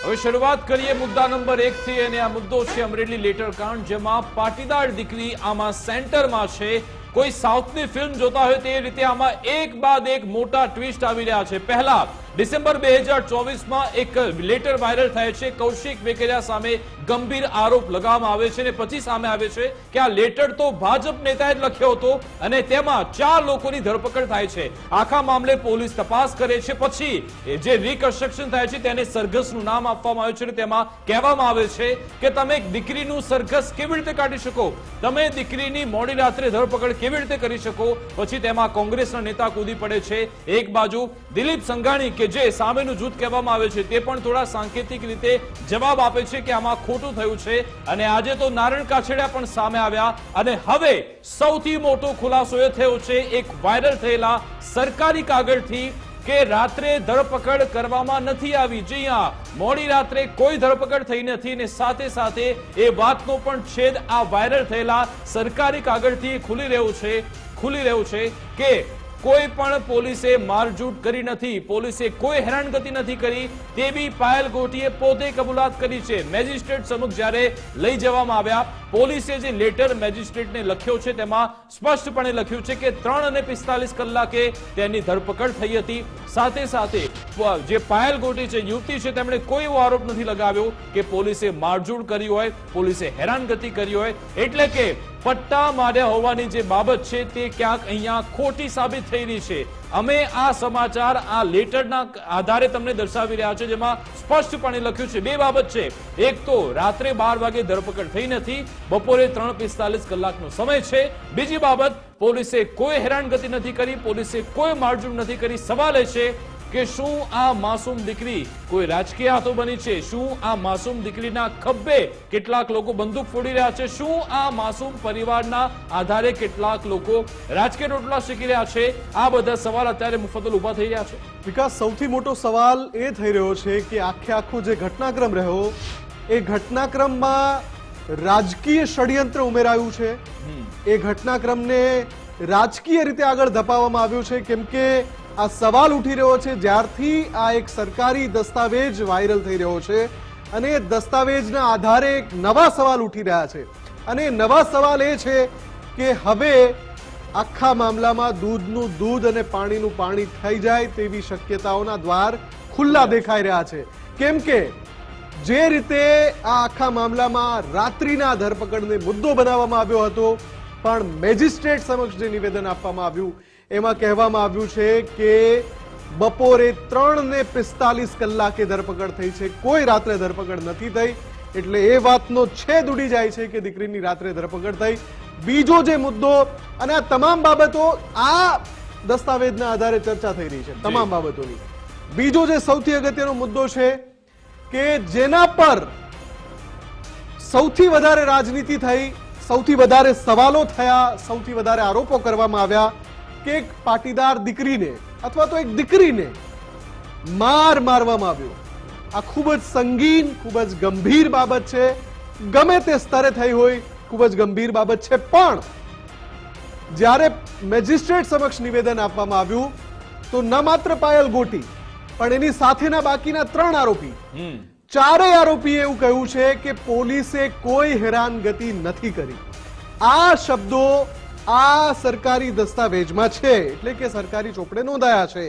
હવે શરૂઆત કરીએ મુદ્દા નંબર 1 થી અને આ મુદ્દો છે અમરેલી લેટર કાંડ, જેમાં પાટીદાર દીકરી આમાં સેન્ટરમાં છે। કોઈ સાઉથની ફિલ્મ જોતા હોય તે રીતે આમાં એક બાદ એક મોટા ટ્વિસ્ટ આવી રહ્યા છે। પહેલા ડિસેમ્બર 2024માં એક લેટર વાયરલ થાય છે, કૌશિક વેકરિયા સામે ગંભીર આરોપ લગાવવામાં આવે છે અને પછી સામે આવે છે કે આ લેટર તો ભાજપ નેતાએ જ લખ્યો હતો અને તેમાં 4 લોકોની ધરપકડ થાય છે। આખા મામલે પોલીસ તપાસ કરે છે, પછી જે રિકન્સ્ટ્રક્શન થાય છે તેને સરઘસનું નામ આપવામાં આવ્યું છે અને તેમાં કહેવામાં આવે છે કે તમે એક દીકરીનું સરઘસ કેવી રીતે કાઢી શકો, તમે દીકરીની મોડી રાત્રે ધરપકડ કેવી રીતે કરી શકો। પછી તેમાં કોંગ્રેસના નેતા કૂદી પડે છે। એક બાજુ દિલીપ સંઘાણી કે જે સામેનું જૂથ કહેવામાં આવે છે તે પણ થોડા સાંકેતિક રીતે જવાબ આપે છે કે આમાં ખોટું થયું છે અને આજે તો નારણ કાછડિયા પણ સામે આવ્યા અને હવે સૌથી મોટો ખુલાસો એ થયો છે એક વાયરલ થયેલા સરકારી કાગળથી કે રાત્રે ધરપકડ કરવામાં નથી આવી। જી હા, મોડી રાત્રે કોઈ ધરપકડ થઈ નથી અને સાથે સાથે એ વાતનો પણ છેદ આ વાયરલ થયેલા સરકારી કાગળથી ખુલી રહ્યું છે કે કોઈ પણ પોલીસે મારઝૂટ કરી નથી, પોલીસે કોઈ હેરાનગતિ નથી કરી તેવી પાયલ ગોટીએ પોતે કબૂલાત કરી છે। મેજિસ્ટ્રેટ સમક્ષ જ્યારે લઈ જવામાં આવ્યા, પોલીસે જે લેટર મેજિસ્ટ્રેટને લખ્યો છે તેમાં સ્પષ્ટપણે લખ્યું છે કે 3 અને 45 કલાકે તેની ધરપકડ થઈ હતી। સાથે સાથે જે પાયલ ગોટી છે, યુવતી છે, તેમણે કોઈ એવો આરોપ નથી લગાવ્યો કે પોલીસે મારઝૂટ કરી હોય, પોલીસે હેરાનગતિ કરી હોય। એટલે કે પટ્ટા માર્યા હોવાની જે બાબત છે તે ક્યાંક અહીંયા ખોટી સાબિત થઈ રહી છે। અમે આ સમાચાર આ લેટરના આધારે તમને દર્શાવી રહ્યા છે, જેમાં સ્પષ્ટપણે લખ્યું છે 2 બાબત છે। એક તો રાત્રે 12 વાગે ધરપકડ થઈ નથી, બપોરે 3:45 કલાકનો સમય છે। બીજી બાબત, પોલીસે કોઈ હેરાનગતિ નથી કરી, પોલીસે કોઈ મારઝૂટ નથી કરી। સવાલ એ છે કે શું આ માસૂમ દીકરી કોઈ રાજકીય હાથો બની છે? શું આ માસૂમ દીકરીના ખભે કેટલાક લોકો બંદૂક ફોડી રહ્યા છે? શું આ માસૂમ પરિવારના આધારે કેટલાક લોકો રાજકીય રોટલા શીખી રહ્યા છે? આ બધા સવાલ અત્યારે મુફદ્દલ ઉભા થઈ રહ્યા છે। વિકાસ, સૌથી મોટો સવાલ એ થઈ રહ્યો છે કે આખો જે ઘટનાક્રમ રહ્યો એ ઘટનાક્રમમાં રાજકીય ષડયંત્ર ઉમેરાયું છે। એ ઘટનાક્રમને રાજકીય રીતે આગળ ધપાવવામાં આવ્યો છે, કેમ કે આ સવાલ ઉઠી રહ્યો છે જ્યારથી આ એક સરકારી દસ્તાવેજ વાયરલ થઈ રહ્યો છે અને દસ્તાવેજના આધારે એક નવા સવાલ ઉઠી રહ્યા છે અને નવા સવાલ એ છે કે હવે આખા મામલામાં દૂધનું દૂધ અને પાણીનું પાણી થઈ જાય તેવી શક્યતાઓના દ્વાર ખુલ્લા દેખાઈ રહ્યા છે। કેમ કે જે રીતે આ આખા મામલામાં રાત્રિના ધરપકડને મુદ્દો બનાવવામાં આવ્યો હતો, પણ મેજિસ્ટ્રેટ સમક્ષ જે નિવેદન આપવામાં આવ્યું એમાં કહેવામાં આવ્યું છે કે બપોરે 3:45 કલાકે ધરપકડ થઈ છે, કોઈ રાત્રે ધરપકડ નથી થઈ। એટલે એ વાતનો છેદ ઉડી જાય છે કે દીકરીની રાત્રે ધરપકડ થઈ। બીજો જે મુદ્દો, અને આ તમામ બાબતો આ દસ્તાવેજના આધારે ચર્ચા થઈ રહી છે તમામ બાબતોની। બીજો જે સૌથી અગત્યનો મુદ્દો છે કે જેના પર સૌથી વધારે રાજનીતિ થઈ, સૌથી વધારે સવાલો થયા, સૌથી વધારે આરોપો કરવામાં આવ્યા કે એક પાટીદાર દીકરીને અથવા તો એક દીકરીને મારવામાં આવ્યો। આ ખૂબ જ સંગીન, ખૂબ જ ગંભીર બાબત છે। ગમે તે સ્તરે થઈ હોય, ખૂબ જ ગંભીર બાબત છે। પણ જ્યારે મેજિસ્ટ્રેટ સમક્ષ નિવેદન આપવામાં આવ્યું તો ન માત્ર પાયલ ગોટી પણ એની સાથેના બાકીના 3 આરોપી, 4 આરોપીએ એવું કહ્યું છે કે પોલીસે કોઈ હેરાનગતિ નથી કરી। આ શબ્દો આ સરકારી દસ્તાવેજમાં છે, એટલે કે સરકારી ચોપડે નોંધાયા છે,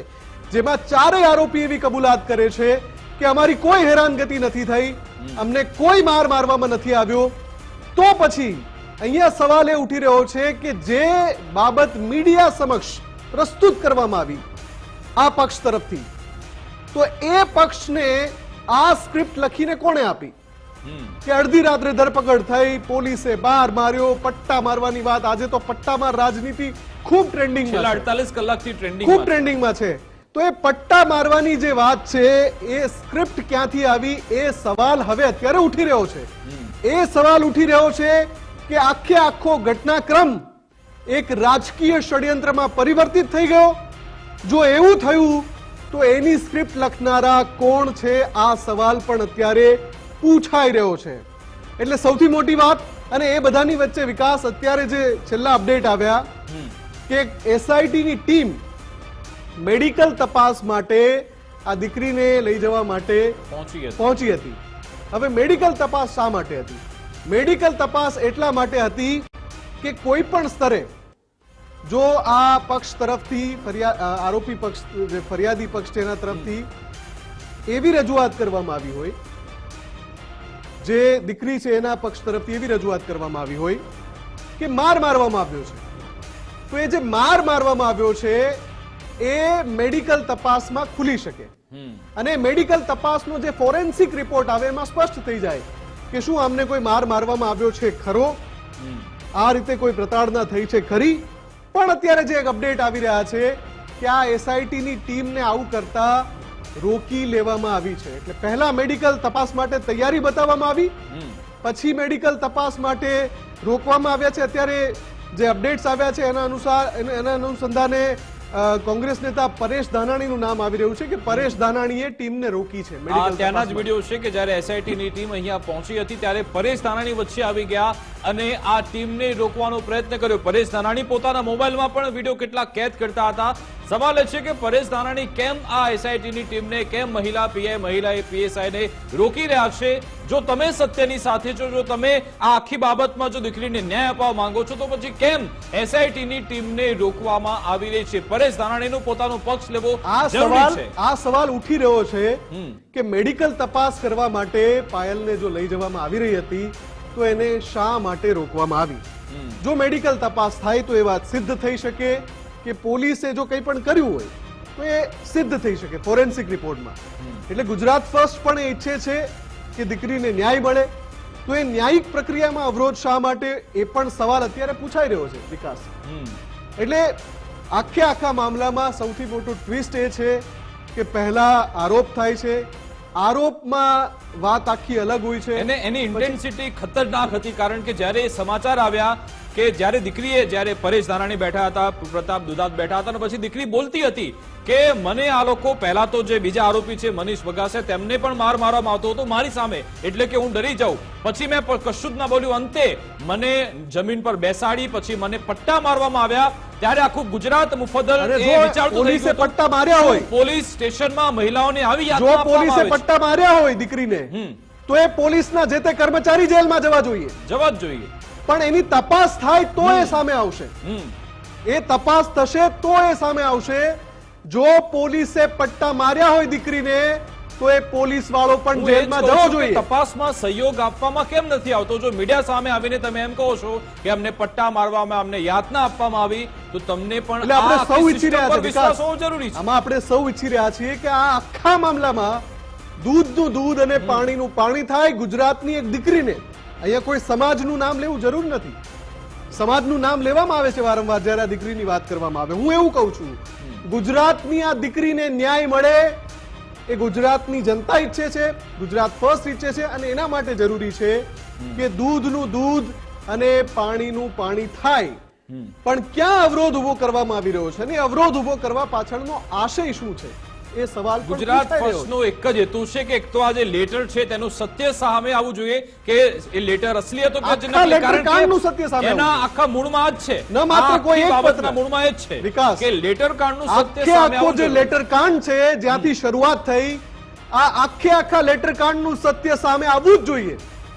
જેમાં 4 આરોપી એવી કબૂલાત કરે છે કે અમારી કોઈ હેરાનગતિ નથી થઈ, અમને કોઈ મારવામાં નથી આવ્યો। તો પછી અહીંયા સવાલ એ ઉઠી રહ્યો છે કે જે બાબત મીડિયા સમક્ષ પ્રસ્તુત કરવામાં આવી આ પક્ષ તરફથી, તો એ પક્ષને આ સ્ક્રિપ્ટ લખીને કોણે આપી કે અડધી રાત્રે ધરપકડ થઈ, પોલીસે બાર માર્યો, પટ્ટા મારવાની વાત, આજે તો પટ્ટામાર રાજનીતિ ખૂબ ટ્રેન્ડિંગમાં, 48 કલાકથી ટ્રેન્ડિંગમાં છે। તો એ પટ્ટા મારવાની જે વાત છે એ સ્ક્રિપ્ટ ક્યાંથી આવી એ સવાલ હવે અત્યારે ઉઠી રહ્યો છે। એ સવાલ ઉઠી રહ્યો છે કે આખો ઘટનાક્રમ એક રાજકીય ષડયંત્રમાં પરિવર્તિત થઈ ગયો। જો એવું થયું તો એની સ્ક્રિપ્ટ લખનારા કોણ છે, આ સવાલ પણ અત્યારે પૂછાઈ રહ્યો છે। એટલે સૌથી મોટી વાત, અને એ બધાની વચ્ચે વિકાસ અત્યારે જે છેલ્લા અપડેટ આવ્યા કે એસઆઈટીની ટીમ મેડિકલ તપાસ માટે આ દીકરીને લઈ જવા માટે પહોંચી હતી. હવે મેડિકલ તપાસ શા માટે હતી? મેડિકલ તપાસ એટલા માટે હતી કે કોઈ પણ સ્તરે જો આ પક્ષ તરફથી આરોપી પક્ષ જે ફરિયાદી પક્ષ છે એના તરફથી એવી રજૂઆત કરવામાં આવી હોય, જે દીકરી છે એના પક્ષ તરફથી એવી રજૂઆત કરવામાં આવી હોય કે માર મારવામાં આવ્યો છે, તો એ જે માર મારવામાં આવ્યો છે એ મેડિકલ તપાસમાં ખુલી શકે અને મેડિકલ તપાસનો જે ફોરેન્સિક રિપોર્ટ આવે એમાં સ્પષ્ટ થઈ જાય કે શું આમને કોઈ માર મારવામાં આવ્યો છે ખરો, આ રીતે કોઈ પ્રતાડના થઈ છે ખરી. પણ અત્યારે જે એક અપડેટ આવી રહ્યા છે કે આ એસઆઈટી ની ટીમને આવું કરતા રોકી લેવામાં આવી છે. એટલે પહેલા મેડિકલ તપાસ માટે તૈયારી બતાવવામાં આવી, પછી મેડિકલ તપાસ માટે રોકવામાં આવ્યા છે. અત્યારે જે અપડેટ્સ આવ્યા છે એના અનુસંધાને કોંગ્રેસ નેતા પરેશ ધાનાણીનું નામ આવી રહ્યું છે કે પરેશ ધાનાણીએ ટીમને રોકી છે. ત્યાંના જ વિડીયો છે કે જ્યારે એસઆઈટી ની ટીમ અહીંયા પહોંચી હતી ત્યારે પરેશ ધાનાણી વચ્ચે આવી ગયા અને આ ટીમને રોકવાનો પ્રયત્ન કર્યો. પરેશ ધાનાણી પોતાના મોબાઈલમાં પણ વિડીયો કેટલાક કેદ કરતા હતા. સવાલ એ છે કે પરેશ ધાનાણી કેમ આ એસઆઈટી ની ટીમને, કેમ મહિલા પીઆઈ, મહિલા પીએસઆઈ ને રોકી રહ્યા છે? જો તમે સત્યની સાથે છો, જો તમે આ આખી બાબતમાં જો દીકરીને ન્યાય અપાવવા માંગો છો, તો પછી કેમ એસઆઈટી ની ટીમને રોકવામાં આવી રહી છે? પરેશ ધાનાણીનો પોતાનો પક્ષ લેવો જરૂરી છે. આ સવાલ ઉઠી રહ્યો છે કે મેડિકલ તપાસ કરવા માટે પાયલને જો લઈ જવામાં આવી રહી હતી તો એને શા માટે રોકવામાં આવી? જો મેડિકલ તપાસ થાય તો એ વાત સિદ્ધ થઈ શકે કે પોલીસે જો કંઈ પણ કર્યું હોય તો એ સિદ્ધ થઈ શકે ફોરેન્સિક રિપોર્ટમાં. એટલે ગુજરાત ફર્સ્ટ પણ એ ઈચ્છે છે કે દીકરીને ન્યાય મળે, તો એ ન્યાયિક પ્રક્રિયામાં અવરોધ શા માટે, એ પણ સવાલ અત્યારે પૂછાઈ રહ્યો છે વિકાસ. એટલે આખા મામલામાં સૌથી મોટું ટ્વિસ્ટ એ છે કે પહેલા આરોપ થાય છે, આરોપમાં વાત આખી અલગ હોય છે અને એની ઇન્ટેન્સિટી ખતરનાક હતી. કારણ કે જ્યારે સમાચાર આવ્યા કે જ્યારે પરેશ ધાનાણી બેઠા હતા, પ્રતાપ દુધાત બેઠા હતા, અને પછી દીકરી બોલતી હતી કે મને આ લોકો, પહેલા તો જે બીજા આરોપી છે મનીષ વગાસે, તેમને પણ માર મારવામાં આવતો હતો મારી સામે, એટલે કે હું ડરી જાઉં. પછી મેં કશું જ ના બોલ્યું, અંતે મને જમીન પર બેસાડી, પછી મને પટ્ટા મારવામાં આવ્યા. ત્યારે આખું ગુજરાત મુફદ્દલ વિચારતું પોલીસે પટ્ટા માર્યા હોય, પોલીસ સ્ટેશનમાં મહિલાઓને આવી જો પોલીસે પટ્ટા માર્યા હોય દીકરીને, તો એ પોલીસના જે તે કર્મચારી જેલમાં જવા જ જોઈએ. પણ એની તપાસ થાય તો એ સામે આવશે, એ તપાસ થશે તો એ સામે આવશે. જો પોલીસે પટ્ટા માર્યા હોય દીકરીને તો એ પોલીસ વાળો પણ જેલમાં જવો જોઈએ. તપાસમાં સહયોગ આપવામાં કેમ નથી આવતો? જો મીડિયા સામે આવીને તમે એમ કહો છો કે અમને પટ્ટા મારવામાં, અમને યાતના આપવામાં આવી, તો તમને પણ આપણે સૌ ઈચ્છી રહ્યા છીએ વિશ્વાસ હોવો જરૂરી છે. આમાં આપણે સૌ ઈચ્છી રહ્યા છીએ કે આ આખા મામલામાં દૂધનું દૂધ અને પાણીનું પાણી થાય. ગુજરાતની એક દીકરીને, અહીંયા કોઈ સમાજનું નામ લેવું જરૂર નથી, સમાજનું નામ લેવામાં આવે છે વારંવાર જ્યારે આ દીકરીની વાત કરવામાં આવે. હું એવું કહું છું, ગુજરાતની આ દીકરીને ન્યાય મળે એ ગુજરાતની જનતા ઈચ્છે છે, ગુજરાત ફર્સ્ટ ઈચ્છે છે, અને એના માટે જરૂરી છે કે દૂધનું દૂધ અને પાણીનું પાણી થાય. પણ ક્યાં અવરોધ ઉભો કરવામાં આવી રહ્યો છે અને અવરોધ ઉભો કરવા પાછળનો આશય શું છે એ સવાલ ગુજરાત ફર્સ્ટનો એક જ હેતુ છે કે એક તો આ જે લેટર છે તેનું સત્ય સામે આવવું જોઈએ કે એ લેટર અસલી હતો કે નકલી. કારણ સત્ય સામે એના આખા મૂળમાં જ છે, ન માત્ર કોઈ એક બાબતના મૂળમાં જ છે વિકાસ કે લેટર કાંડનું સત્ય સામે આવવું જોઈએ. જે લેટર કાંડ છે જ્યાંથી શરૂઆત થઈ, આ આખા લેટર કાંડનું સત્ય સામે આવવું જ જોઈએ.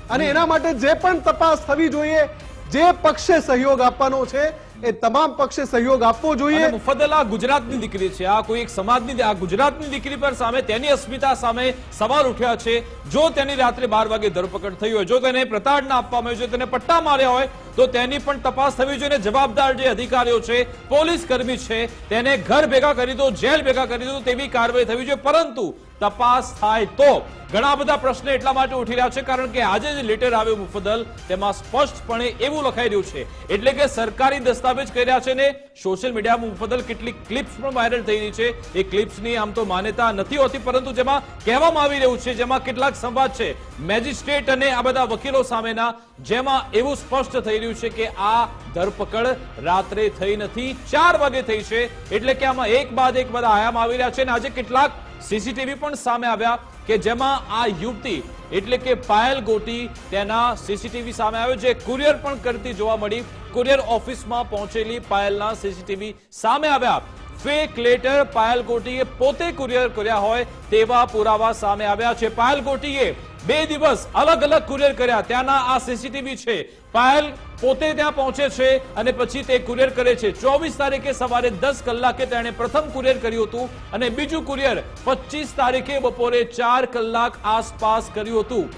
અને એના માટે જે પણ તપાસ થવી જોઈએ, જે પક્ષે સહયોગ આપવાનો છે એ તમામ પક્ષે સહયોગ આપવો જોઈએ. મુફદ્દલ આ ગુજરાતની દીકરી છે, આ કોઈ એક સમાજની, આ ગુજરાતની દીકરી પર સામે, તેની અસ્મિતા સામે સવાલ ઉઠ્યા છે. જો તેની રાત્રે 12 વાગે ધરપકડ થઈ હોય, જો તેને પ્રતાડના આપવામાં આવી હોય, તેને પટ્ટા માર્યા હોય, તો તેની પણ તપાસ થવી જોઈએ. જવાબદાર જે અધિકારીઓ છે, પોલીસ કર્મી છે, તેને ઘર ભેગા કરી દો, જેલ ભેગા કરી દો, તેવી કાર્યવાહી થવી જોઈએ. પરંતુ તપાસ થાય તો ઘણા બધા પ્રશ્નો એટલા માટે ઉઠી રહ્યા છે કારણ કે આજે જે લેટર આવ્યો મુફદ્દલ, તેમાં સ્પષ્ટપણે એવું લખાઈ રહ્યું છે, એટલે કે સરકારી દસ્તાવેજ કરી રહ્યા છે ને સોશિયલ મીડિયામાં મુફદ્દલ કેટલીક ક્લિપ્સ પણ વાયરલ થઈ રહી છે. એ ક્લિપ્સની આમ તો માન્યતા નથી હોતી, પરંતુ જેમાં કહેવામાં આવી રહ્યું છે, જેમાં કેટલાક સંવાદ છે મેજિસ્ટ્રેટ અને આ બધા વકીલો સામેના, જેમાં એવું સ્પષ્ટ થઈ રહ્યું છે કે આ ધરપકડ રાત્રે થઈ નથી, 4 વાગે થઈ છે. એટલે કે આમાં એક બાદ એક બધા આયામ આવી રહ્યા છે. અને આજે કેટલાક સીસીટીવી પણ સામે આવ્યા કે જેમાં આ યુવતી એટલે કે પાયલ ગોટી, તેના સીસીટીવી સામે આવ્યો, જે કુરિયર પણ કરતી જોવા મળી. કુરિયર ઓફિસમાં પહોંચેલી પાયલના સીસીટીવી સામે આવ્યા. ફેક લેટર પાયલ ગોટીએ પોતે કુરિયર કર્યા હોય તેવા પુરાવા સામે આવ્યા છે. પાયલ ગોટીએ 2 દિવસ અલગ અલગ કુરિયર કર્યા. ત્યાંના આ સીસીટીવી છે. પાયલ પોતે ત્યાં પહોંચે છે અને પછી તે કુરિયર કરે છે. 24 તારીખે સવારે 10 કલાકે તેણે પ્રથમ કુરિયર કર્યું હતું અને બીજું કુરિયર 25 તારીખે બપોરે 4 કલાક આસપાસ કર્યું હતું.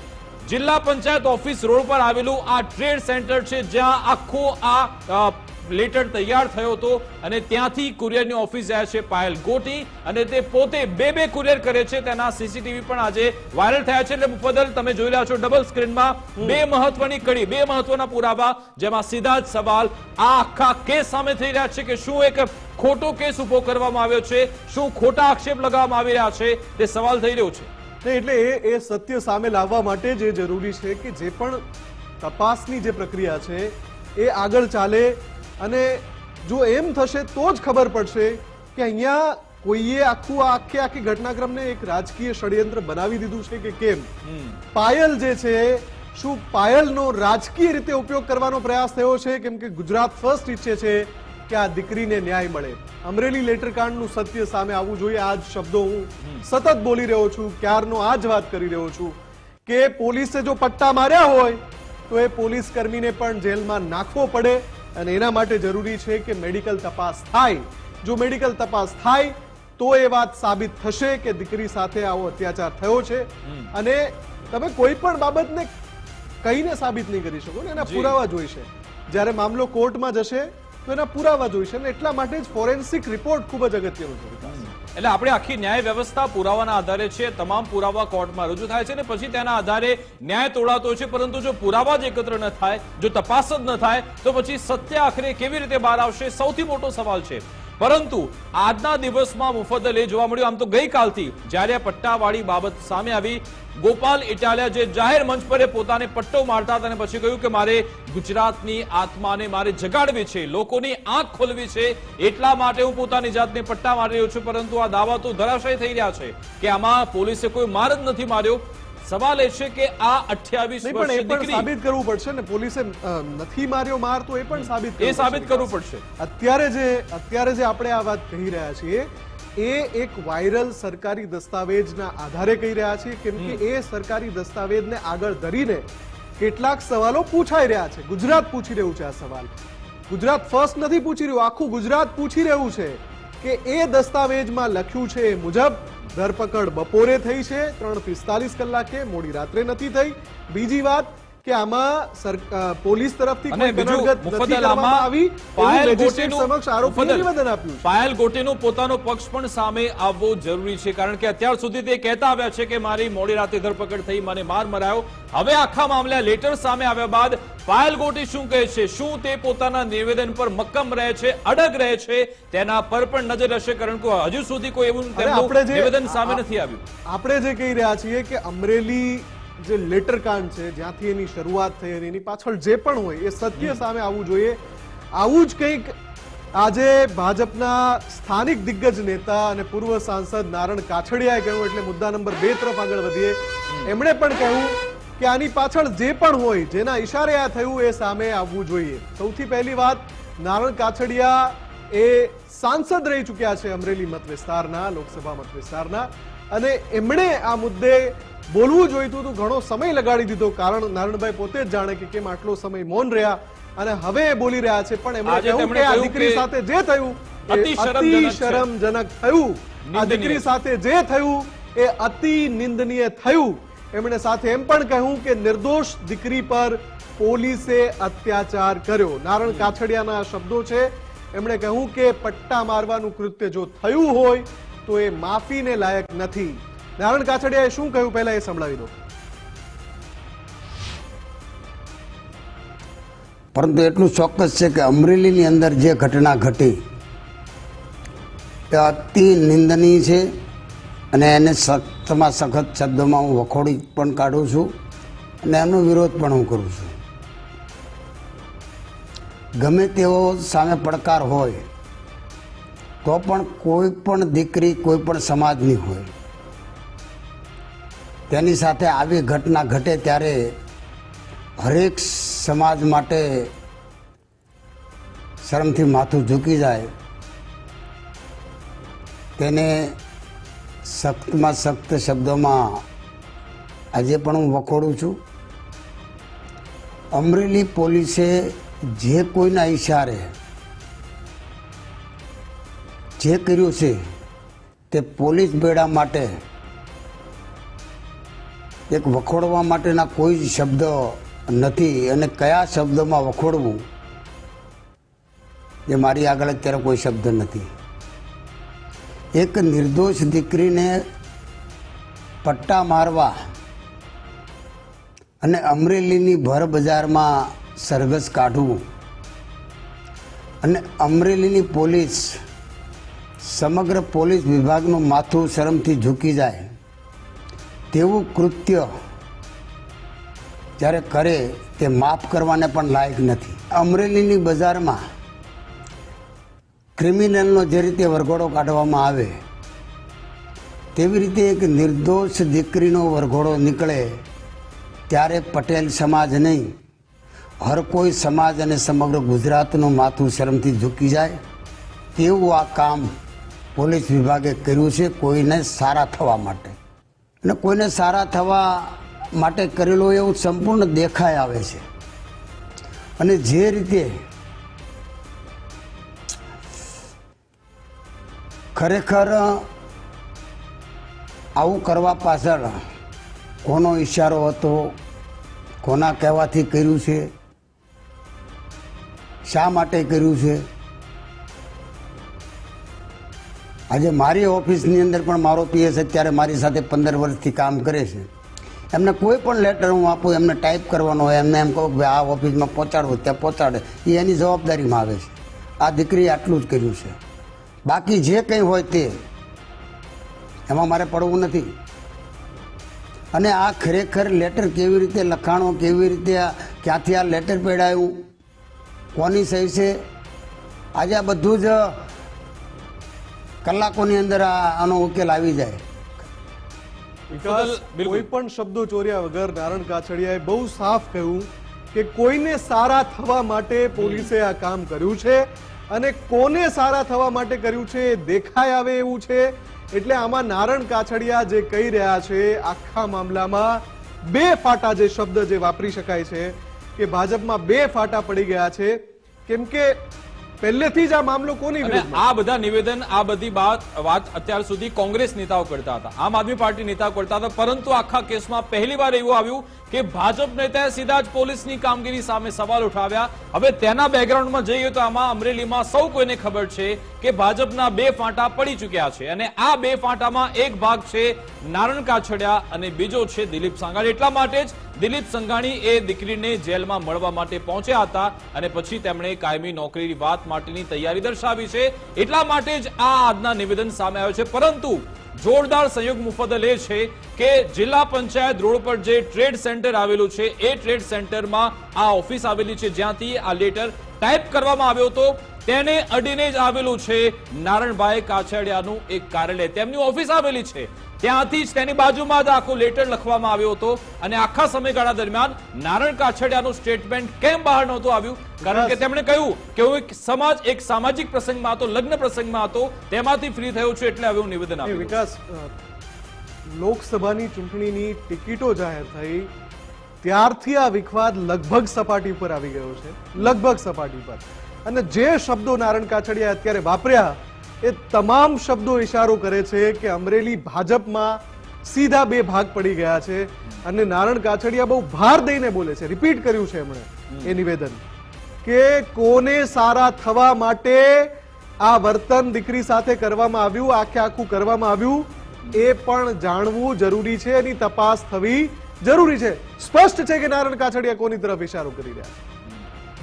જિલ્લા પંચાયત ઓફિસ રોડ પર આવેલું આ ટ્રેડ સેન્ટર છે, જ્યાં આખો આ લેટર તૈયાર થયો હતો અને ત્યાંથી કુરિયરની ઓફિસ જાય છે પાયલ ગોટી અને તે પોતે 2 કુરિયર કરે છે. તેના સીસીટીવી પણ આજે વાયરલ થયા છે. એટલે મુફદ્દલ તમે જોઈ રહ્યા છો ડબલ સ્ક્રીનમાં 2 મહત્વની કડી, 2 મહત્વના પુરાવા, જેમાં સીધા જ સવાલ આ આખા કેસ સામે થઈ રહ્યા છે કે શું એક ખોટો કેસ ઉભો કરવામાં આવ્યો છે, શું ખોટા આક્ષેપ લગાવવામાં આવી રહ્યા છે, તે સવાલ થઈ રહ્યો છે. એટલે એ સત્ય સામે લાવવા માટે જે જરૂરી છે કે જે પણ તપાસની જે પ્રક્રિયા છે એ આગળ ચાલે અને જો એમ થશે તો જ ખબર પડશે કે અહીંયા કોઈએ આખી ઘટનાક્રમને એક રાજકીય ષડયંત્ર બનાવી દીધું છે કે કેમ. પાયલ જે છે, શું પાયલનો રાજકીય રીતે ઉપયોગ કરવાનો પ્રયાસ થયો છે? કેમ કે ગુજરાત ફર્સ્ટ ઈચ્છે છે કે આ દીકરીને ન્યાય મળે. અમરેલી લેટરકાંડનું સત્ય સામે આવવું જોઈએ. આ જ શબ્દો હું સતત બોલી રહ્યો છું, ક્યારનો આ જ વાત કરી રહ્યો છું કે પોલીસે જો પટ્ટા માર્યા હોય તો એ પોલીસ કર્મીને પણ જેલમાં નાખવો પડે અને એના માટે જરૂરી છે કે મેડિકલ તપાસ થાય. જો મેડિકલ તપાસ થાય તો એ વાત સાબિત થશે કે દીકરી સાથે આવો અત્યાચાર થયો છે અને તમે કોઈ પણ બાબતને કહીને સાબિત નહીં કરી શકો ને, એના પુરાવા જોઈશે. જ્યારે મામલો કોર્ટમાં જશે તો એના પુરાવા જોઈશે અને એટલા માટે જ ફોરેન્સિક રિપોર્ટ ખૂબ જ અગત્યનો છે. એટલે આપણે આખી ન્યાય વ્યવસ્થા પુરાવાના આધારે છે. તમામ પુરાવા કોર્ટમાં રજૂ થાય છે અને પછી તેના આધારે ન્યાય તોડાતો છે. પરંતુ જો પુરાવા જ એકત્ર ન થાય, જો તપાસ જ ન થાય તો પછી સત્ય આખરે કેવી રીતે બહાર આવશે, સૌથી મોટો સવાલ છે. પરંતુ આજના દિવસમાં મુફદ્દલ એ જોવા મળ્યું, આમ તો ગઈકાલથી જ્યારે પટ્ટાવાળી બાબત સામે આવી, ગોપાલ ઇટાલિયા જે જાહેર મંચ પર પોતાને પટ્ટો મારતા હતા અને પછી કહ્યું કે મારે ગુજરાતની આત્માને મારે જગાડવી છે, લોકોની આંખ ખોલવી છે, એટલા માટે હું પોતાની જાતને પટ્ટા મારી રહ્યો છું. પરંતુ આ દાવા તો ધરાશય થઈ રહ્યા છે કે આમાં પોલીસે કોઈ માર જ નથી માર્યો. સવાલ એ છે કે આ 28 વર્ષની દીકરી સાબિત કરવું પડશે ને, પોલીસે નથી માર્યો માર તો એ પણ સાબિત કરવું પડશે. અત્યારે જે આપણે આ વાત કહી રહ્યા છીએ એ એક વાયરલ સરકારી દસ્તાવેજના આધારે કહી રહ્યા છીએ. કેમ કે એ સરકારી દસ્તાવેજને આગળ ધરીને કેટલાક સવાલો પૂછાઈ રહ્યા છે. ગુજરાત પૂછી રહ્યું છે આ સવાલ. ગુજરાત ફર્સ્ટ નથી પૂછી રહ્યું, આખું ગુજરાત પૂછી રહ્યું છે કે એ દસ્તાવેજમાં લખ્યું છે એ મુજબ ધરપકડ બપોરે થઈ છે 3:45 કલાકે, મોડી રાત્રે નથી થઈ. બીજી વાત કે આમાં પોલીસ તરફથી કોઈ કનડગત નથી કરવામાં આવી, પાયલ મેજિસ્ટ્રેટ સમક્ષ આરોપીએ નિવેદન આપ્યું. પાયલ ગોટીનો પોતાનો પક્ષ પણ સામે આવવો જરૂરી છે, કારણ કે અત્યાર સુધી તે કહેતા આવ્યા છે કે મારી મોડી રાતે ધરપકડ થઈ, મને માર મરાયો. હવે આખા મામલે લેટર સામે આવ્યા બાદ પાયલ ગોટી શું કહે છે, શું તે પોતાના નિવેદન પર મક્કમ રહે છે, અડગ રહે છે, તેના પર પણ નજર હશે. કારણ કે હજુ સુધી કોઈ એવું નિવેદન સામે નથી આવ્યું. આપણે જે કહી રહ્યા છીએ કે અમરેલી જે લેટરકાંડ છે, જ્યાંથી એની શરૂઆત થઈ અને એની પાછળ જે પણ હોય એ સત્ય સામે આવવું જોઈએ. આવું જ કંઈક આજે ભાજપના સ્થાનિક દિગ્ગજ નેતા અને પૂર્વ સાંસદ નારણ કાછડિયાએ કહ્યું. એટલે મુદ્દા નંબર 2 તરફ આગળ વધીએ. એમણે પણ કહ્યું કે આની પાછળ જે પણ હોય, જેના ઈશારે આ થયું, એ સામે આવવું જોઈએ. સૌથી પહેલી વાત, નારણ કાછડિયા એ સાંસદ રહી ચૂક્યા છે અમરેલી મત વિસ્તારના, લોકસભા મત વિસ્તારના, અને એમણે આ મુદ્દે બોલવું જોઈતું હતું. ઘણો સમય લગાડી દીધો, કારણ નારણભાઈ પોતે જ જાણે કે કેમ આટલો સમય મૌન રહ્યા અને હવે એ બોલી રહ્યા છે. પણ એમણે કહ્યું કે આ દીકરી સાથે જે થયું અતિ શરમજનક થયું. આ દીકરી સાથે જે થયું એ અતિ નિંદનીય થયું. એમણે સાથે એમ પણ કહ્યું કે નિર્દોષ દીકરી પર પોલીસે અત્યાચાર કર્યો. નારણ કાછડિયાના શબ્દો છે. એમણે કહ્યું કે પટ્ટા મારવાનું કૃત્ય જો થયું હોય તો એ માફીને લાયક નથી. નારણ કાછડિયાએ શું કહ્યું પહેલા એ સંભળાવી દો. પરંતુ એટલું ચોક્કસ છે કે અમરેલીની અંદર જે ઘટના ઘટી એ અતિ નિંદનીય છે અને એને સખ્તમાં સખત શબ્દોમાં હું વખોડી પણ કાઢું છું અને એનો વિરોધ પણ હું કરું છું. ગમે તેવો સામે પડકાર હોય તો પણ કોઈ પણ દીકરી કોઈ પણ સમાજની હોય, તેની સાથે આવી ઘટના ઘટે ત્યારે હરેક સમાજ માટે શરમથી માથું ઝૂકી જાય તેને સખ્તમાં સખ્ત શબ્દોમાં આજે પણ હું વખોડું છું. અમરેલી પોલીસે જે કોઈના ઈશારે જે કર્યું છે તે પોલીસ બેડા માટે એક વખોડવા માટેના કોઈ જ શબ્દ નથી. અને કયા શબ્દોમાં વખોડવું એ મારી આગળ અત્યારે કોઈ શબ્દ નથી. એક નિર્દોષ દીકરીને પટ્ટા મારવા અને અમરેલીની ભર બજારમાં સરઘસ કાઢવું અને અમરેલીની પોલીસ સમગ્ર પોલીસ વિભાગનું માથું શરમથી ઝૂકી જાય તેવું કૃત્ય જ્યારે કરે તે માફ કરવાને પણ લાયક નથી. અમરેલીની બજારમાં ક્રિમિનલનો જે રીતે વરઘોડો કાઢવામાં આવે તેવી રીતે એક નિર્દોષ દીકરીનો વરઘોડો નીકળે ત્યારે પટેલ સમાજ નહીં, હર કોઈ સમાજ અને સમગ્ર ગુજરાતનું માથું શરમથી ઝૂકી જાય તેવું આ કામ પોલીસ વિભાગે કર્યું છે કોઈને સારા થવા માટે. અને કોઈને સારા થવા માટે કરેલું એવું સંપૂર્ણ દેખાઈ આવે છે. અને જે રીતે ખરેખર આવું કરવા પાછળ કોનો ઈશારો હતો, કોના કહેવાથી કર્યું છે, શા માટે કર્યું છે. આજે મારી ઓફિસની અંદર પણ મારો પીએસ અત્યારે મારી સાથે 15 વર્ષથી કામ કરે છે. એમને કોઈ પણ લેટર હું આપું, એમને ટાઈપ કરવાનો હોય, એમને એમ કહું કે આ ઓફિસમાં પહોંચાડવું ત્યાં પહોંચાડે, એ એની જવાબદારીમાં આવે છે. આ દીકરીએ આટલું જ કર્યું છે. બાકી જે કંઈ હોય તે એમાં મારે પડવું નથી. અને આ ખરેખર લેટર કેવી રીતે લખાણો, કેવી રીતે ક્યાંથી આ લેટર પેડાયું, કોની સહી છે, આજે આ બધું જ કલાકોની અંદર આનો ઉકેલ આવી જાય. વિકાસ, કોઈ પણ શબ્દો ચોર્યા વગર નારણ કાછડિયાએ બહુ સાફ કહ્યું કે કોઈને સારા થવા માટે પોલીસે આ કામ કર્યું છે અને કોને સારા થવા માટે કર્યું છે એ દેખાઈ આવે એવું છે. એટલે આમાં નારણ કાછડિયા જે કહી રહ્યા છે આખા મામલામાં 2 ફાટા જે શબ્દ જે વાપરી શકાય છે કે ભાજપમાં 2 ફાટા પડી ગયા છે. કેમ કે પહેલેથી જ આ મામલો કોની વિરુદ્ધમાં? આ બધા નિવેદન, આ બધી વાત અત્યાર સુધી કોંગ્રેસ નેતાઓ કરતા હતા, આમ આદમી પાર્ટી નેતાઓ કરતા હતા, પરંતુ આખા કેસમાં પહેલીવાર એવું આવ્યું કે ભાજપ નેતાએ સીધા જ પોલીસની કામગીરી સામે સવાલ ઉઠાવ્યા. હવે તેના બેકગ્રાઉન્ડમાં જઈએ તો આમાં અમરેલીમાં સૌ કોઈને ખબર છે કે ભાજપના 2 ફાંટા પડી ચૂક્યા છે અને આ 2 ફાંટામાં એક ભાગ છે નારણ કાછડિયા અને બીજો છે દિલીપ સંઘાણી. એટલા માટે જ દિલીપ સંઘાણી એ દીકરીને જેલમાં મળવા માટે પહોંચ્યા હતા અને પછી તેમણે કાયમી નોકરીની વાત માટેની તૈયારી દર્શાવી છે. એટલા માટે જ આ આજના નિવેદન સામે આવ્યો છે. પરંતુ જોરદાર સંયોગ મુફદ્દલ એ છે કે જિલ્લા પંચાયત રોડ પર જે ટ્રેડ સેન્ટર આવેલું છે એ ટ્રેડ સેન્ટરમાં આ ઓફિસ આવેલી છે જ્યાંથી આ લેટર ટાઈપ કરવામાં આવ્યો હતો. તેને અડીને જ આવેલું છે નારણભાઈ કાછડિયાનું એક કાર્યાલય, તેમની ઓફિસ આવેલી છે. ત્યાંથી જ તેની બાજુમાં જ આખો લેટર લખવામાં આવ્યો હતો અને આખા સમયગાળા દરમિયાન નારણ કાછડિયાનું સ્ટેટમેન્ટ કેમ બહાર નહોતું આવ્યું? કારણ કે તેમણે કહ્યું કે હું એક સામાજિક પ્રસંગમાં હતો, લગ્ન પ્રસંગમાં હતો, તેમાંથી ફ્રી થયો છું એટલે હવે હું નિવેદન આપ્યું. વિકાસ, લોકસભાની ચૂંટણીની ટિકિટો જાહેર થઈ ત્યારથી આ વિવાદ લગભગ સપાટી પર આવી ગયો છે, લગભગ સપાટી પર. અને જે શબ્દો નારણ કાછડિયા અત્યારે વાપર્યા એ તમામ શબ્દો ઇશારો કરે છે કે અમરેલી ભાજપમાં સીધા 2 ભાગ પડી ગયા છે. અને નારણ કાછડિયા બહુ ભાર દઈને બોલે છે, રિપીટ કર્યું છે એમણે એ નિવેદન કે કોને સારા થવા માટે આ વર્તન દીકરી સાથે કરવામાં આવ્યું, આખું કરવામાં આવ્યું એ પણ જાણવું જરૂરી છે, એની તપાસ થવી જરૂરી છે. સ્પષ્ટ છે કે નારણ કાછડિયા કોની તરફ ઇશારો કરી રહ્યા છે.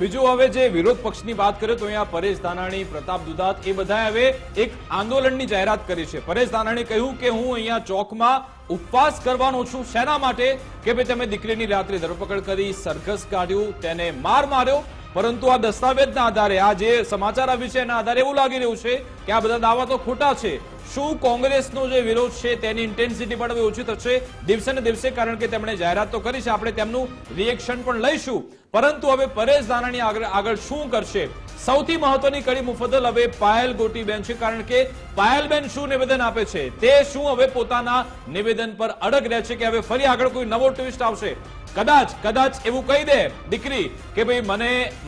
બીજું, હવે જે વિરોધ પક્ષની વાત કરીએ તો અહીંયા પરેશ ધાનાણી, પ્રતાપ દુધાત એ બધા હવે એક આંદોલનની જાહેરાત કરી છે. પરેશ ધાનાણીએ કહ્યું કે હું અહીંયા ચોકમાં ઉપવાસ કરવાનો છું. શેના માટે? કે ભાઈ તમે દીકરીની રાત્રે ધરપકડ કરી, સરઘસ કાઢ્યું, તેને માર માર્યો. પરંતુ આ દસ્તાવેજના આધારે, આ જે સમાચાર આવ્યું છે એના આધારે એવું લાગી રહ્યું છે કે આ બધા દાવા તો ખોટા છે. શું કોંગ્રેસનો જે વિરોધ છે તેની ઇન્ટેન્સિટી પણ હવે ઓછી થશે દિવસે ને દિવસે? કારણ કે તેમણે જાહેરાત તો કરી છે, આપણે તેમનું રિએક્શન પણ લઈશું. પરંતુ હવે પરેશ ધાનાણી આગળ શું કરશે? સૌથી મહત્વની કડી મુફદ્દલ હવે પાયલ ગોટીબેન છે, કારણ કે પાયલબેન શું નિવેદન આપે છે, તે શું હવે પોતાના નિવેદન પર અડગ રહે છે કે હવે ફરી આગળ કોઈ નવો ટ્વિસ્ટ આવશે? કદાચ એવું કહી દે દીકરી કે ભાઈ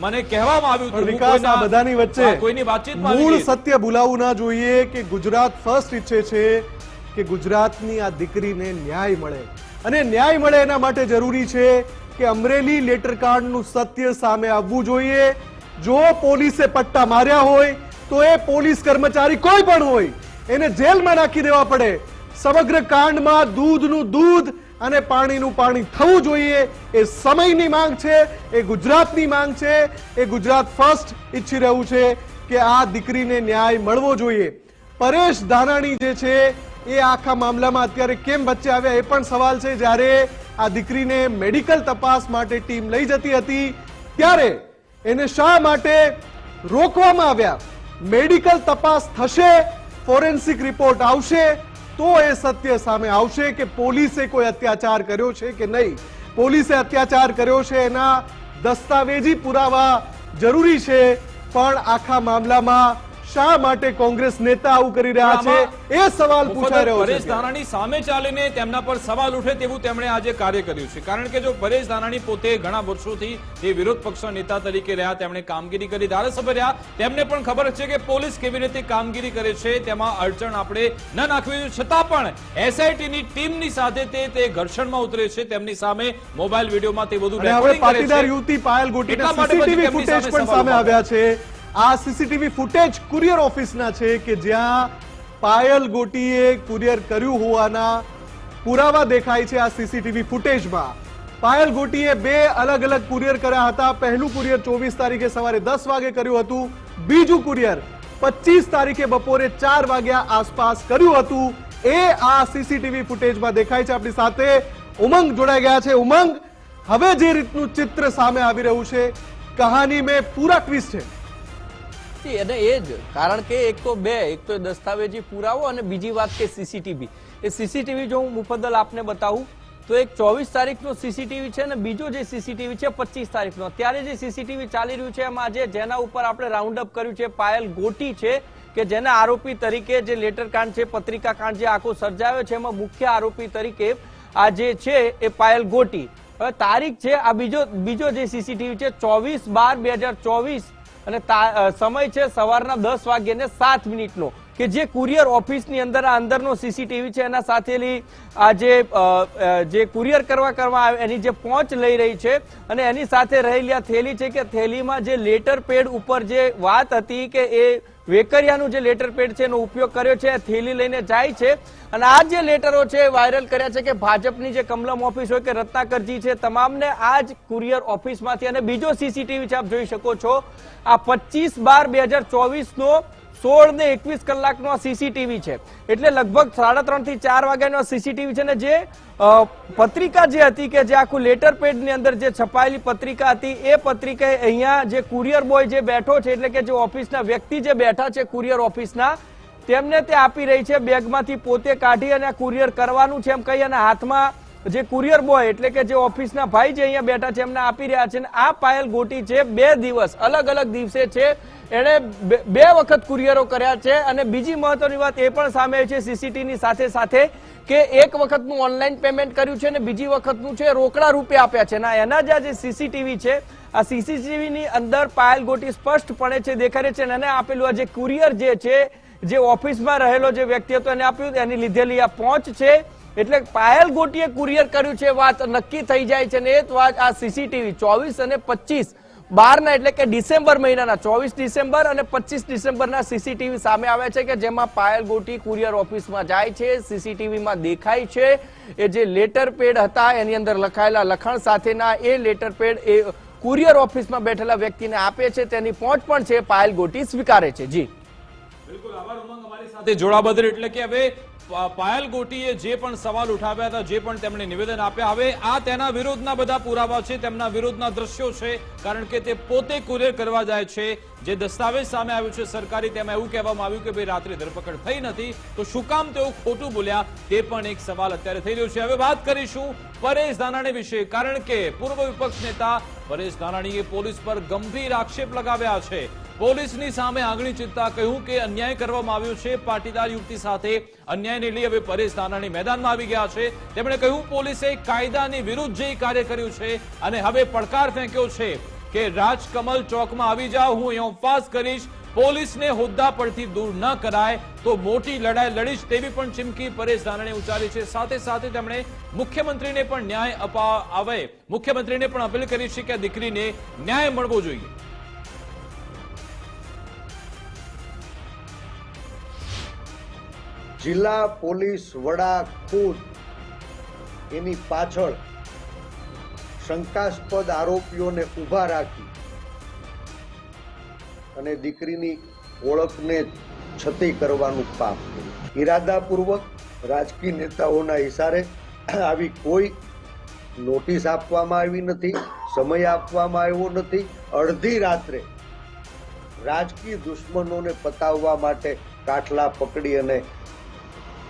મને કહેવામાં આવ્યું હતું, વિકાસ આ બધાની વચ્ચે કોઈની વાતચીતમાં મૂળ સત્ય ભૂલાવું ના જોઈએ કે ગુજરાત ફર્સ્ટ ઈચ્છે છે કે ગુજરાતની આ દીકરીને ન્યાય મળે, અને ન્યાય મળે એના માટે જરૂરી છે કે અમરેલી લેટરકાંડનું સત્ય સામે આવવું જોઈએ. જો પોલીસે પટ્ટા માર્યા હોય તો એ પોલીસ કર્મચારી કોઈ પણ હોય એને જેલમાં નાખી દેવા પડે. સમગ્ર કાંડમાં દૂધનું દૂધ અને પાણીનું પાણી થવું જોઈએ. એ સમયની માંગ છે, એ ગુજરાતની માંગ છે, એ ગુજરાત ફર્સ્ટ ઈચ્છી રહ્યું છે કે આ દીકરીને ન્યાય મળવો જોઈએ. પરેશ ધાનાણી જે છે એ આખા મામલામાં અત્યારે કેમ વચ્ચે આવ્યા એ પણ સવાલ છે. જ્યારે આ દીકરીને મેડિકલ તપાસ માટે ટીમ લઈ જતી હતી ત્યારે એને શા માટે રોકવામાં આવ્યા? મેડિકલ તપાસ થશે, ફોરેન્સિક રિપોર્ટ આવશે તો એ સત્ય સામે આવશે કે પોલીસે કોઈ અત્યાચાર કર્યો છે કે નહીં. પોલીસે અત્યાચાર કર્યો છે એના દસ્તાવેજી પુરાવા જરૂરી છે, પણ આખા મામલામાં શા માટે કોંગ્રેસ નેતા આવું કરી રહ્યા છે એ સવાલ પૂછાઈ રહ્યો છે. પરેશ ધાનાણી સામે ચાલીને તેમના પર સવાલ ઉઠે તેવું તેમણે આજે કાર્ય કર્યું છે, કારણ કે જો પરેશ ધાનાણી પોતે ઘણા વર્ષોથી તે વિરોધ પક્ષના નેતા તરીકે રહ્યા, તેમણે કામગીરી કરી, ધારાસભ્ય રહ્યા, તેમને પણ ખબર છે કે પોલીસ કેવી રીતે કામગીરી કરે છે, તેમાં અડચણ આપણે ન નાખવી, છતાં પણ એસઆઈટીની ટીમની સાથે તે ઘર્ષણમાં ઉતરે છે, તેમની સામે મોબાઈલ વિડીયોમાં તે બધું રેકોર્ડિંગ કરે છે. પાટીદાર યુવતી પાયલ ગોટીના સીસીટીવી ફૂટેજ પણ સામે આવ્યા છે. આ સીસીટીવી ફૂટેજ કુરિયર ઓફિસના છે કે જ્યાં પાયલ ગોટીએ કુરિયર કર્યું હોવાના પુરાવા દેખાય છે. આ સીસીટીવી ફૂટેજમાં પાયલ ગોટીએ 2 અલગ અલગ કુરિયર કર્યા હતા. પહેલું કુરિયર 24 તારીખે સવારે 10 વાગે કર્યું હતું, બીજું કુરિયર 25 તારીખે બપોરે 4 વાગ્યા આસપાસ કર્યું હતું. એ આ સીસીટીવી ફૂટેજમાં દેખાય છે. આપણી સાથે ઉમંગ જોડાઈ ગયા છે. ઉમંગ, હવે જે રીતનું ચિત્ર સામે આવી રહ્યું છે, કહાની મેં પૂરા ટ્વિસ્ટ છે. અને એ જ કારણ કે એક તો દસ્તાવેજી પુરાવો અને બીજી વાત કે સીસીટીવી. એ સીસીટીવી જો હું મુફદ્દલ આપને બતાવું તો એક 24 તારીખનો સીસીટીવી છે અને બીજો જે સીસીટીવી છે 25 તારીખનો. અત્યારે જે સીસીટીવી ચાલી રહ્યું છે એમાં આજે જેના ઉપર આપણે રાઉન્ડ અપ કર્યું છે પાયલ ગોટી છે કે જેના આરોપી તરીકે જે લેટર કાંડ છે, પત્રિકા કાંડ જે આખો સર્જાયો છે એમાં મુખ્ય આરોપી તરીકે આ જે છે એ પાયલ ગોટી. હવે તારીખ છે આ બીજો જે સીસીટીવી છે 24/12/2024 અને સમય છે સવારના 10:07 નો કે જે કુરિયર ઓફિસની અંદર આ અંદરનો સીસીટીવી છે એના સાથેની આ જે કુરિયર કરવા એની જે પહોંચ લઈ રહી છે અને એની સાથે રહેલી આ થેલી છે કે થેલીમાં જે લેટર પેડ ઉપર જે વાત હતી કે એ વેકરિયાનું જે લેટર પેડ છે એનો ઉપયોગ કર્યો છે, થેલી લઈને જાય છે. અને આ જે લેટરો છે વાયરલ કર્યા છે કે ભાજપની જે કમલમ ઓફિસ હોય કે રત્નાકરજી છે તમામને આ જ કુરિયર ઓફિસમાંથી. અને બીજો સીસીટીવી છે આપ જોઈ શકો છો આ 25/12/2024 નો 16 ને 21 કલાકનો આ સીસીટીવી છે. એટલે લગભગ 3:30 થી 4 વાગ્યાનો સીસીટીવી છે. ને જે પત્રિકા જે હતી કે જે આખું લેટર પેડ ની અંદર જે છપાયેલી પત્રિકા હતી એ પત્રિકા અહીંયા જે કુરિયર બોય જે બેઠો છે એટલે કે જે ઓફિસના વ્યક્તિ જે બેઠા છે કુરિયર ઓફિસના તેમને તે આપી રહી છે. બેગમાંથી પોતે કાઢી અને કુરિયર કરવાનું છે એમ કહી અને હાથમાં જે કુરિયર બોય એટલે કે જે ઓફિસના ભાઈ જે અહીંયા બેઠા છે એમને આપી રહ્યા છે. આ પાયલ ગોટી છે 2 દિવસ અલગ અલગ દિવસે છે એને 2 વખત કુરિયરો કર્યા છે. અને બીજી મહત્વની વાત એ પણ સામે આવી છે સીસીટીવી ની સાથે કે એક વખતનું ઓનલાઈન પેમેન્ટ કર્યું છે અને બીજી વખતનું છે રોકડા રૂપે આપ્યા છે. એના જે સીસીટીવી છે આ સીસીટીવી ની અંદર પાયલ ગોટી સ્પષ્ટપણે છે દેખાય છે. અને આપેલું આ જે કુરિયર જે છે જે ઓફિસમાં રહેલો જે વ્યક્તિ હતો એને આપ્યું, એની લીધેલી આ પહોંચ છે. એટલે પાયલ ગોટીએ કુરિયર કર્યું છે વાત નક્કી થઈ જાય છે. અને એ વાત આ સીસીટીવી 24 અને 25 12 એટલે કે ડિસેમ્બર મહિનાના 24 ડિસેમ્બર અને 25 ડિસેમ્બરના સીસીટીવી સામે આવ્યા છે કે જેમાં પાયલ ગોટી કુરિયર ઓફિસમાં જાય છે. સીસીટીવીમાં દેખાય છે એ જે લેટર પેડ હતા એની અંદર લખાયેલા લખાણ સાથેના એ લેટર પેડ એ કુરિયર ઓફિસમાં બેઠેલા વ્યક્તિને આપે છે. તેની પહોંચ પણ છે પાયલ ગોટી સ્વીકારે છે. જી બિલકુલ આભાર ઉમંગ અમારી સાથે જોડા બદલ. એટલે કે હવે પાયલ ગોટીએ જે પણ સવાલ ઉઠાવ્યા હતા, જે પણ તેમણે નિવેદન આપ્યા, હવે આ તેના વિરોધના બધા પુરાવા છે, તેમના વિરોધના દ્રશ્યો છે, કારણ કે તે પોતે કુરિયર કરવા જાય છે. જે દસ્તાવેજ સામે આવ્યું છે સરકારી, તેમાં એવું કહેવામાં આવ્યું કે ભાઈ રાત્રે ધરપકડ થઈ નથી, તો શું કામ તેઓ ખોટું બોલ્યા તે પણ એક સવાલ અત્યારે થઈ રહ્યો છે. હવે વાત કરીશું પરેશ ધાનાણી વિશે, કારણ કે પૂર્વ વિપક્ષ નેતા પરેશ ધાનાણીએ પોલીસ પર ગંભીર આક્ષેપ લગાવ્યા છે. પોલીસની સામે આંગળી ચીરતા કહ્યું કે અન્યાય કરવામાં આવ્યો છે. પાટીદાર યુવતી સાથે અન્યાયને લઈ હવે પરેશ ધાનાણી મેદાનમાં આવી ગયા છે. તેમણે કહ્યું પોલીસે કાયદાની વિરુદ્ધ જે કાર્ય કર્યું છે અને હવે પડકાર ફેંક્યો છે કે રાજકમલ ચોકમાં આવી જાઓ, હું અહીં ઉપવાસ કરીશ. પોલીસને હોદ્દા પરથી દૂર ન કરાય તો મોટી લડાઈ લડીશ તેવી પણ ચીમકી પરેશ ધાનાણીએ ઉચ્ચારી છે. સાથે સાથે તેમણે મુખ્યમંત્રીને પણ ન્યાય અપાવે, મુખ્યમંત્રીને પણ અપીલ કરી છે કે દીકરીને ન્યાય મળવો જોઈએ. જિલ્લા પોલીસ વડા ખુદ એની પાછળ શંકાસ્પદ આરોપીઓને ઊભા રાખી અને દીકરીની ઓળખને છતી કરવાનું કામ કર્યું. ઇરાદાપૂર્વક રાજકીય નેતાઓના ઇશારે આવી કોઈ નોટિસ આપવામાં આવી નથી, સમય આપવામાં આવ્યો નથી. અડધી રાત્રે રાજકીય દુશ્મનોને પતાવવા માટે કાઠલા પકડી અને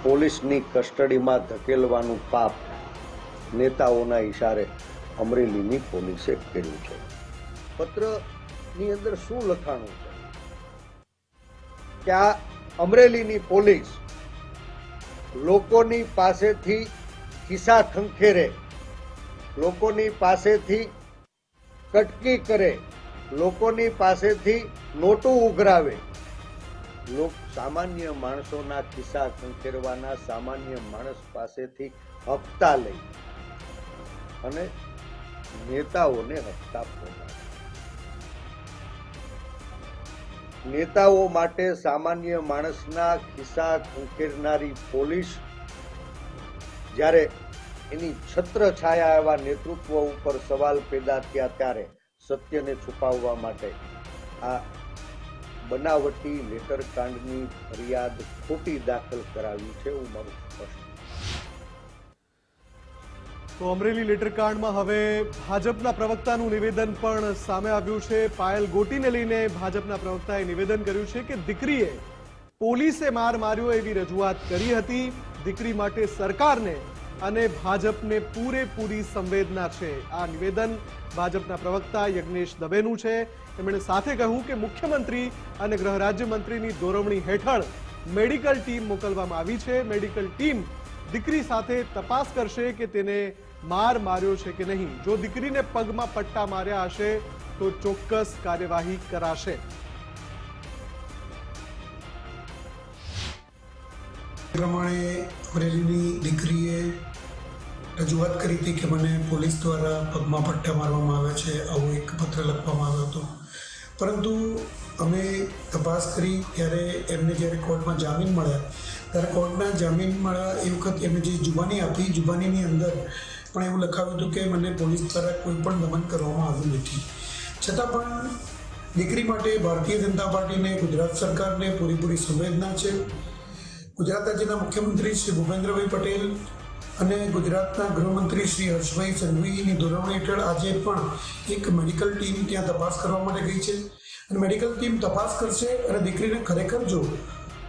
પોલીસની કસ્ટડીમાં ધકેલવાનું પાપ નેતાઓના ઇશારે અમરેલીની પોલીસે કર્યું છે. પત્રની અંદર શું લખાણું છે કે આ અમરેલીની પોલીસ લોકોની પાસેથી ખિસ્સા ખંખેરે, લોકોની પાસેથી કટકી કરે, લોકોની પાસેથી નોટું ઉઘરાવે, સામાન્ય માણસોના ખિસ્સા ખંખેરવાના, સામાન્ય માણસ પાસેથી હપ્તા લઈ અને નેતાઓને હપ્તા પહોંચાડે. નેતાઓ માટે સામાન્ય માણસના ખિસ્સા ખંખેરનારી પોલીસ જ્યારે એની છત્રછાયા એવા નેતૃત્વ ઉપર સવાલ પેદા થયા ત્યારે સત્યને છુપાવવા માટે આ બનાવટી લેટરકાંડની ફરિયાદ ખોટી દાખલ કરાવી છે. એવું મારું સ્પષ્ટ. તો અમરેલી લેટરકાંડમાં હવે ભાજપના પ્રવક્તાનું નિવેદન પણ સામે આવ્યું છે. પાયલ ગોટીને લઈને ભાજપના પ્રવક્તાએ નિવેદન કર્યું છે કે દીકરીએ પોલીસે માર માર્યો એવી રજૂઆત કરી હતી. દીકરી માટે સરકારને અને ભાજપને પૂરેપૂરી સંવેદના છે. આ નિવેદન ભાજપના પ્રવક્તા યજ્ઞેશ દવેનું છે. તેમણે સાથે કહ્યું કે મુખ્યમંત્રી અને ગૃહ રાજ્યમંત્રીની દોરવણી હેઠળ મેડિકલ ટીમ મોકલવામાં આવી છે. મેડિકલ ટીમ દીકરી સાથે તપાસ કરશે કે તેને માર માર્યો છે કે નહીં. જો દીકરીને પગમાં પટ્ટા માર્યા હશે તો ચોક્કસ કાર્યવાહી કરાશે. પ્રમાણે અમરેલીની દીકરીએ રજૂઆત કરી હતી કે મને પોલીસ દ્વારા પગમાં પટ્ટા મારવામાં આવે છે, આવો એક પત્ર લખવામાં આવ્યો હતો. પરંતુ અમે તપાસ કરી ત્યારે એમને જ્યારે કોર્ટમાં જામીન મળ્યા ત્યારે કોર્ટના જામીન મળ્યા એ વખત એમને જે જુબાની આપી, જુબાનીની અંદર પણ એવું લખાવ્યું હતું કે મને પોલીસ દ્વારા કોઈ પણ દમન કરવામાં આવ્યું નથી. છતાં પણ દીકરી માટે ભારતીય જનતા પાર્ટીને, ગુજરાત સરકારને પૂરેપૂરી સંવેદના છે. ગુજરાત રાજ્યના મુખ્યમંત્રી શ્રી ભૂપેન્દ્રભાઈ પટેલ અને ગુજરાતના ગૃહમંત્રી શ્રી હર્ષભાઈ સંઘવીની દોરવણી હેઠળ આજે પણ એક મેડિકલ ટીમ ત્યાં તપાસ કરવા માટે ગઈ છે. અને મેડિકલ ટીમ તપાસ કરશે અને દીકરીને ખરેખર જો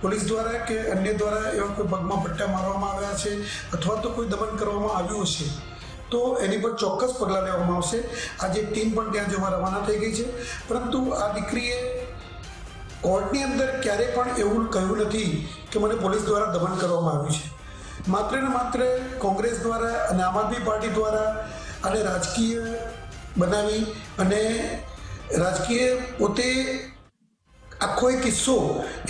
પોલીસ દ્વારા કે અન્ય દ્વારા એવા કોઈ પગમાં પટ્ટા મારવામાં આવ્યા છે અથવા તો કોઈ દમન કરવામાં આવ્યું હશે તો એની પર ચોક્કસ પગલાં લેવામાં આવશે. આજે ટીમ પણ ત્યાં જવા રવાના થઈ ગઈ છે. પરંતુ આ દીકરીએ કોર્ટની અંદર ક્યારેય પણ એવું કહ્યું નથી કે મને પોલીસ દ્વારા દમન કરવામાં આવ્યું છે. માત્ર ને માત્ર કોંગ્રેસ દ્વારા અને આમ આદમી પાર્ટી દ્વારા અને રાજકીય બનાવી અને રાજકીય પોતે આખો એક કિસ્સો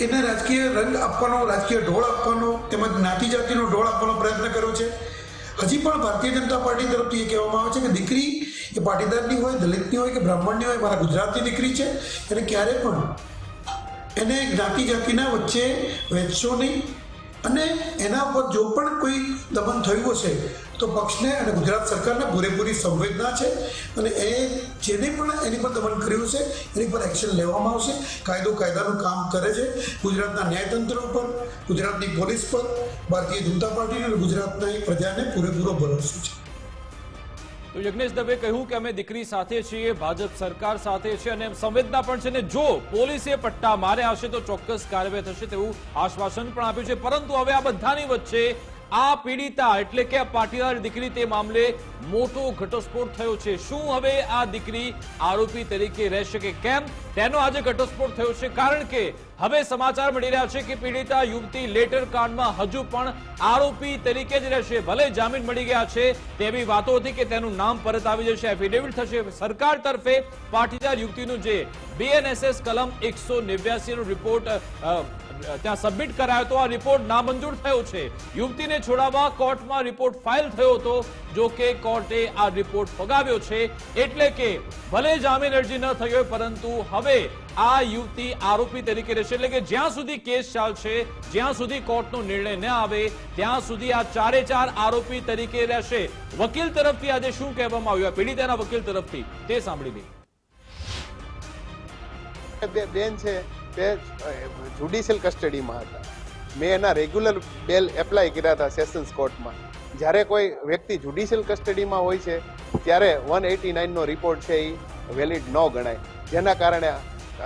એને રાજકીય રંગ આપવાનો, રાજકીય ઢોળ આપવાનો તેમજ જ્ઞાતિ જાતિનો ઢોળ આપવાનો પ્રયત્ન કર્યો છે. હજી પણ ભારતીય જનતા પાર્ટી તરફથી એ કહેવામાં આવે છે કે દીકરી એ પાટીદારની હોય, દલિતની હોય કે બ્રાહ્મણની હોય, મારા ગુજરાતની દીકરી છે. એને ક્યારે પણ એને જ્ઞાતિ જાતિના વચ્ચે વહેંચશો નહીં. અને એના પર જો પણ કોઈ દમન થયું હશે તો પક્ષને અને ગુજરાત સરકારને પૂરેપૂરી સંવેદના છે અને એ જેને પણ એની પર દમન કર્યું છે એની પર એક્શન લેવામાં આવશે. કાયદો કાયદાનું કામ કરે છે. ગુજરાતના ન્યાયતંત્ર ઉપર, ગુજરાતની પોલીસ પર ભારતીય જનતા પાર્ટી અને ગુજરાતના પ્રજાને પૂરેપૂરો ભરોસો છે. તો યજ્ઞેશ દવે કહ્યું કે અમે દીકરી સાથે છીએ, ભાજપ સરકાર સાથે છે અને સંવેદના પણ છે ને જો પોલીસે પટ્ટા માર્યા હશે તો ચોક્કસ કાર્યવાહી થશે તેવું આશ્વાસન પણ આપ્યું છે. પરંતુ હવે આ બધાની વચ્ચે આ પીડિતા એટલે કે આ પાટીદાર દીકરી તે મામલે મોટો ઘટસ્ફોટ થયો છે. શું હવે આ દીકરી આરોપી તરીકે રહેશે કે કેમ, તેનો આજે ઘટસ્ફોટ થયો છે. કારણ કે હવે સમાચાર મળી રહ્યા છે કે પીડિતા યુવતી લેટર કાંડમાં હજુ પણ આરોપી તરીકે જ રહેશે. ભલે જામીન મળી ગયા છે તેવી વાતો હતી કે તેનું નામ પરત આવી જશે, એફિડેવિટ થશે. સરકાર તરફે પાટીદાર યુવતીનું જે BNSS કલમ 189 નો રિપોર્ટ ત્યાં સબમિટ કરાયો તો આ રિપોર્ટ નામંજૂર થયો છે. યુવતીને છોડાવવા કોર્ટમાં રિપોર્ટ ફાઇલ થયો હતો, જો કે કોર્ટે આ રિપોર્ટ ફગાવ્યો છે. એટલે કે ભલે જામીન અરજી ન થઈ હોય પરંતુ હવે આ યુવતી આરોપી તરીકે રહેશે. એટલે કે જ્યાં સુધી કેસ ચાલશે, જ્યાં સુધી કોર્ટનો નિર્ણય ન આવે ત્યાં સુધી આ ચારે ચાર આરોપી તરીકે રહેશે. વકીલ તરફથી આજે શું કહેવામાં આવ્યું પીડિતાના વકીલ તરફથી તે સાંભળી લઈએ. બેન છે તે જ્યુડિશિયલ કસ્ટડીમાં હતા. મેં એના રેગ્યુલર બેલ એપ્લાય કર્યા હતા સેશન્સ કોર્ટમાં. જ્યારે કોઈ વ્યક્તિ જ્યુડિશિયલ કસ્ટડીમાં હોય છે ત્યારે 189 નો રિપોર્ટ છે એ વેલિડ ન ગણાય, જેના કારણે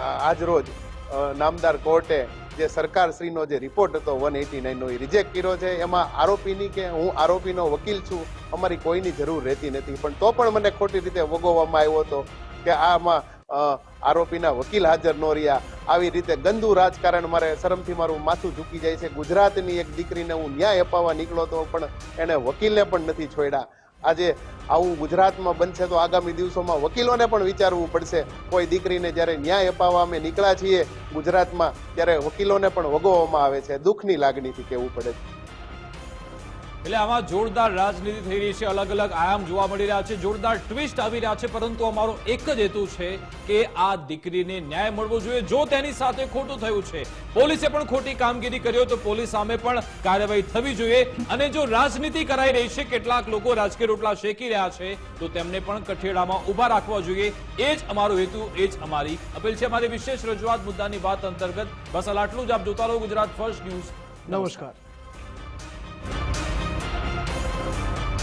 આજરોજ નામદાર કોર્ટે જે સરકારશ્રીનો જે રિપોર્ટ હતો 189 નો એ રિજેક્ટ કર્યો છે. એમાં આરોપીની કે હું આરોપીનો વકીલ છું અમારી કોઈની જરૂર રહેતી નથી, પણ તો પણ મને ખોટી રીતે વગોવવામાં આવ્યો હતો કે આમાં આરોપીના વકીલ હાજર ન રહ્યા. આવી રીતે ગંદુ રાજકારણ, મારે શરમથી મારું માથું ઝૂકી જાય છે. ગુજરાતની એક દીકરીને હું ન્યાય અપાવવા નીકળ્યો હતો પણ એને વકીલને પણ નથી છોડ્યા. આજે આવું ગુજરાતમાં બનશે તો આગામી દિવસોમાં વકીલોને પણ વિચારવું પડશે. કોઈ દીકરીને જ્યારે ન્યાય અપાવવા અમે નીકળ્યા છીએ ગુજરાતમાં ત્યારે વકીલોને પણ વગોવવામાં આવે છે. દુઃખની લાગણીથી કહેવું પડે છે. એટલે આમાં જોરદાર રાજનીતિ થઈ રહી છે, અલગ અલગ આયામ જોવા મળી રહ્યા છે, જોરદાર ટ્વિસ્ટ આવી રહ્યા છે. પરંતુ અમારો એક જ હેતુ છે કે આ દીકરીને ન્યાય મળવો જોઈએ. જો તેની સાથે ખોટું થયું છે, પોલીસે પણ ખોટી કામગીરી કરી હોય તો પોલીસ સામે પણ કાર્યવાહી થવી જોઈએ. અને જો રાજનીતિ કરાઈ રહી છે, કેટલાક લોકો રાજકીય રોટલા શેકી રહ્યા છે, તો તેમને પણ કઠેડામાં ઉભા રાખવા જોઈએ. એ જ અમારો હેતુ, એ જ અમારી અપીલ છે. અમારી વિશેષ રજૂઆત મુદ્દાની વાત અંતર્ગત બસ આટલું જ. આપ જોતા રહો ગુજરાત ફર્સ્ટ ન્યૂઝ. નમસ્કાર.